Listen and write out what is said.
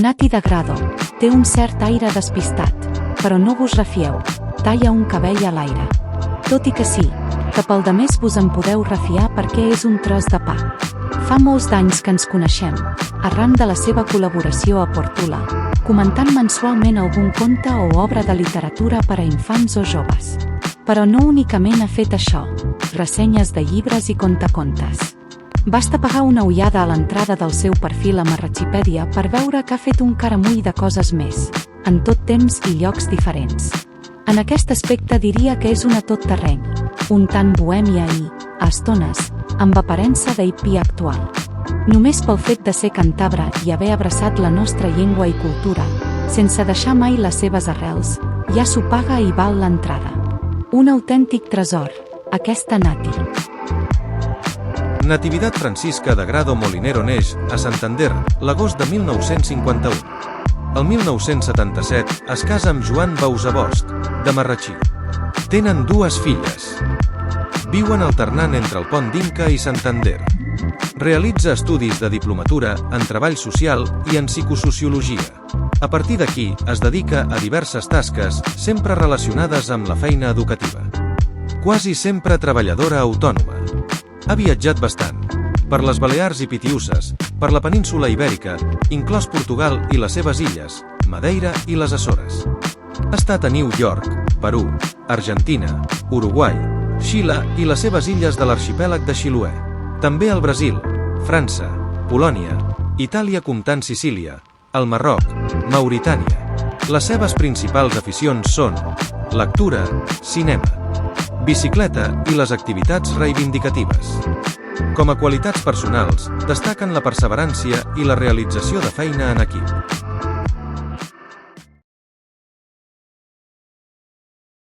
Nati de Grado. Té un cert aire despistat, però no vos refieu, talla un cabell a l'aire. Tot i que sí, que pel demés vos en podeu refiar perquè és un tros de pa. Fa molts d'anys que ens coneixem, arran de la seva col·laboració a Portula, comentant mensualment algun conte o obra de literatura per a infants o joves. Però no únicament ha fet això, ressenyes de llibres i contacontes. Basta pegar una ullada a l'entrada del seu perfil a Marratxipèdia per veure que ha fet un caramull de coses més, en tot temps i llocs diferents. En aquest aspecte diria que és una tot terreny, un tant bohèmia i, a estones, amb aparença d'hippie actual. Només pel fet de ser càntabre i haver abraçat la nostra llengua i cultura, sense deixar mai les seves arrels, ja s'ho paga i val l'entrada. Un autèntic tresor, aquesta Nati. Natividad Francisca de Grado Molinero neix a Santander l'agost de 1951. El 1977 es casa amb Joan Bausabost, de Marratxí. Tenen dues filles. Viuen alternant entre el Pont d'Inca i Santander. Realitza estudis de diplomatura en treball social i en psicosociologia. A partir d'aquí es dedica a diverses tasques sempre relacionades amb la feina educativa. Quasi sempre treballadora autònoma. Ha viatjat bastant, per les Balears i Pitiüses, per la península Ibèrica, inclòs Portugal i les seves illes, Madeira i les Açores. Ha estat a New York, Perú, Argentina, Uruguai, Xile i les seves illes de l'arxipèlag de Chiloé. També al Brasil, França, Polònia, Itàlia comptant Sicília, el Marroc, Mauritània. Les seves principals aficions són lectura, cinema, bicicleta i les activitats reivindicatives. Com a qualitats personals, destaquen la perseverància i la realització de feina en equip.